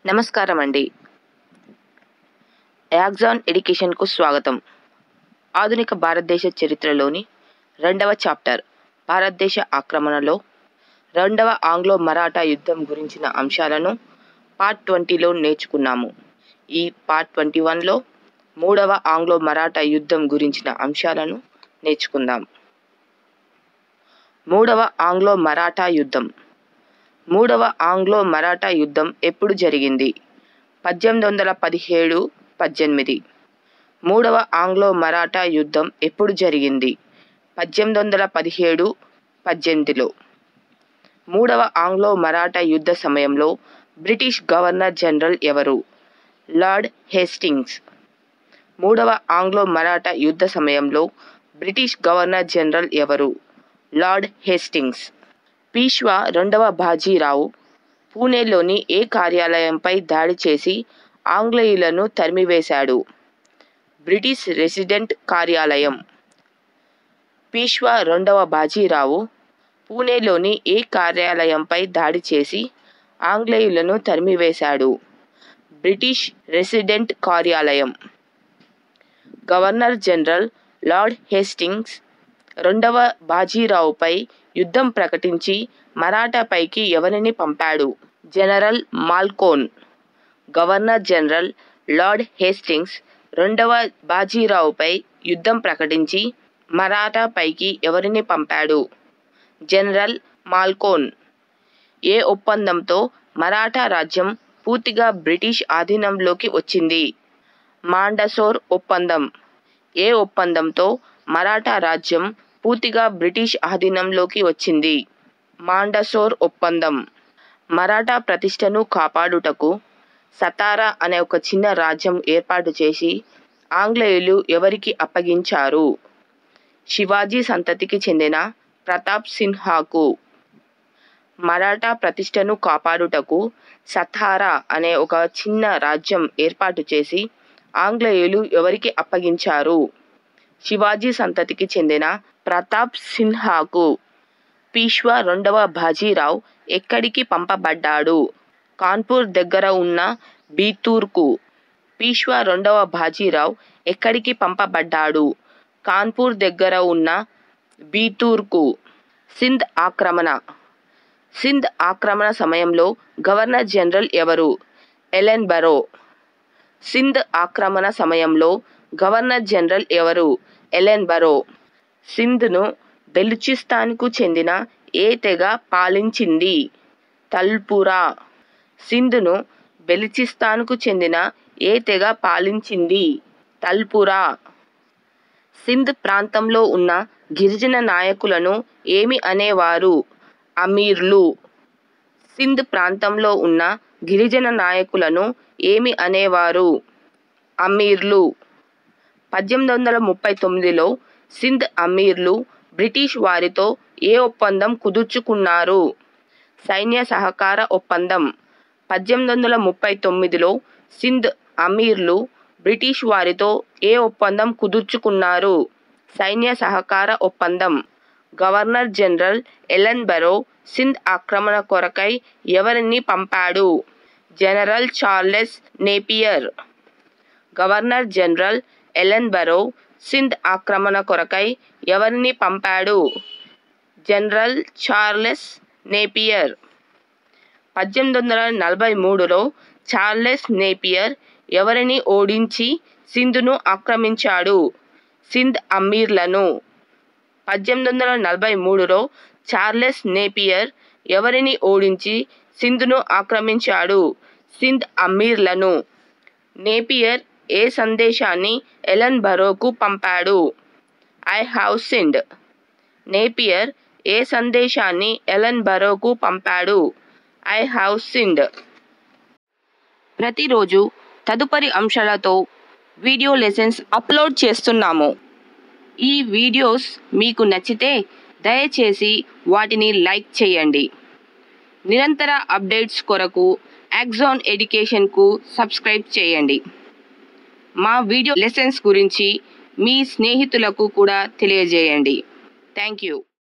నమస్కారం అండి. యాక్సాన్ ఎడ్యుకేషన్కు స్వాగతం. ఆధునిక భారతదేశ చరిత్రలోని 2వ చాప్టర్ భారతదేశ ఆక్రమణలో 2వ ఆంగ్లో మరాఠా యుద్ధం గురించిన అంశాలను పార్ట్ 20లో నేర్చుకున్నాము. ఈ పార్ట్ 21లో 3వ ఆంగ్లో మరాఠా యుద్ధం గురించిన అంశాలను నేర్చుకుందాం. 3వ ఆంగ్లో మరాఠా యుద్ధం. 3వ ఆంగ్లో మరాఠా యుద్ధం ఎప్పుడు జరిగింది? 1817-18. 3వ ఆంగ్లో మరాఠా యుద్ధం ఎప్పుడు జరిగింది? 1817-18లో. 3వ ఆంగ్లో మరాఠా యుద్ధ సమయంలో బ్రిటిష్ గవర్నర్ జనరల్ ఎవరు? Lord Hastings. 3వ ఆంగ్లో మరాఠా యుద్ధ సమయంలో బ్రిటిష్ గవర్నర్ జనరల్ ఎవరు? Lord Hastings. పీష్వా 2వ బాజీరావు పూణేలోని ఏ కార్యాలయంపై దాడి చేసి ఆంగ్లేయులను తరిమివేశాడు? బ్రిటిష్ రెసిడెంట్ కార్యాలయం. పీష్వా 2వ బాజీరావు పూణేలోని ఏ కార్యాలయంపై దాడి చేసి ఆంగ్లేయులను తరిమివేశాడు? బ్రిటిష్ రెసిడెంట్ కార్యాలయం. గవర్నర్ జనరల్ లార్డ్ హేస్టింగ్స్ 2వ బాజీరావుపై యుద్ధం ప్రకటించి మరాఠాపైకి ఎవరిని పంపాడు? General Malcolm. Governor general Lord Hastings 2వ బాజీరావుపై యుద్ధం ప్రకటించి మరాఠాపైకి ఎవరిని పంపాడు? జనరల్ మాల్కోన్. ఏ ఒప్పందంతో మరాఠా రాజ్యం పూర్తిగా బ్రిటిష్ ఆధీనంలోకి వచ్చింది? మాండసోర్ ఒప్పందం. ఏ ఒప్పందంతో మరాఠా రాజ్యం పూర్తిగా బ్రిటిష్ ఆధీనంలోకి వచ్చింది? మాండసోర్ ఒప్పందం. మరాఠా ప్రతిష్టను కాపాడుటకు సతారా అనే ఒక చిన్న రాజ్యం ఏర్పాటు చేసి ఆంగ్లేయులు ఎవరికి అప్పగించారు? శివాజీ సంతతికి చెందిన ప్రతాప్ సిన్హాకు. మరాఠా ప్రతిష్టను కాపాడుటకు సతారా అనే ఒక చిన్న రాజ్యం ఏర్పాటు చేసి ఆంగ్లేయులు ఎవరికి అప్పగించారు? శివాజీ సంతతికి చెందిన ప్రతాప్ సిన్హాకు. పీష్వా 2వ బాజీరావు ఎక్కడికి పంపబడ్డాడు? కాన్పూర్ దగ్గర ఉన్న బీతూర్కు. పీష్వా 2వ బాజీరావు ఎక్కడికి పంపబడ్డాడు? కాన్పూర్ దగ్గర ఉన్న బీతూర్కు. సింధ్ ఆక్రమణ. సింధ్ ఆక్రమణ సమయంలో గవర్నర్ జనరల్ ఎవరు? ఎలెన్ బరో. సింధ్ ఆక్రమణ సమయంలో గవర్నర్ జనరల్ ఎవరు? ఎలెన్ బరో. సింధ్ను బెలూచిస్తాన్కు చెందిన ఏ తెగ పాలించింది? తల్పురా. సింధ్ను బెలూచిస్తాన్కు చెందిన ఏ తెగ పాలించింది? తల్పురా. సింధ్ ప్రాంతంలో ఉన్న గిరిజన నాయకులను ఏమి అనేవారు? అమీర్లు. సింధ్ ప్రాంతంలో ఉన్న గిరిజన నాయకులను ఏమి అనేవారు? అమీర్లు. 1839లో సింధ్ అమీర్లు బ్రిటిష్ వారితో ఏ ఒప్పందం కుదుర్చుకున్నారు? సైన్య సహకార ఒప్పందం. 1839లో సింధ్ అమీర్లు బ్రిటిష్ వారితో ఏ ఒప్పందం కుదుర్చుకున్నారు? సైన్య సహకార ఒప్పందం. Governor general Ellenborough Sindh ఆక్రమణ కొరకై ఎవరిని పంపాడు? General Charles Napier. Governor general Ellenborough Sindh ఆక్రమణ కొరకై ఎవరిని పంపాడు? General Charles Napier. 1843లో చార్లెస్ నేపియర్ ఎవరిని ఓడించి సింధును ఆక్రమించాడు? సింధ్ అమీర్లను. 1843లో చార్లెస్ నేపియర్ ఎవరిని ఓడించి సింధును ఆక్రమించాడు? సింధ్ అమీర్లను. నేపియర్ ఏ సందేశాన్ని ఎలెన్ బరోకు పంపాడు? I have sinned. నేపియర్ ఏ సందేశాన్ని ఎలెన్ బరోకు పంపాడు? I have sinned. ప్రతిరోజు తదుపరి అంశాలతో వీడియో లెసన్స్ అప్లోడ్ చేస్తున్నాము. ఈ వీడియోస్ మీకు నచ్చితే దయచేసి వాటిని లైక్ చేయండి. నిరంతర అప్డేట్స్ కొరకు యాక్సాన్ ఎడ్యుకేషన్కు సబ్స్క్రైబ్ చేయండి. మా వీడియో లెసన్స్ గురించి మీ స్నేహితులకు కూడా తెలియజేయండి. Thank you.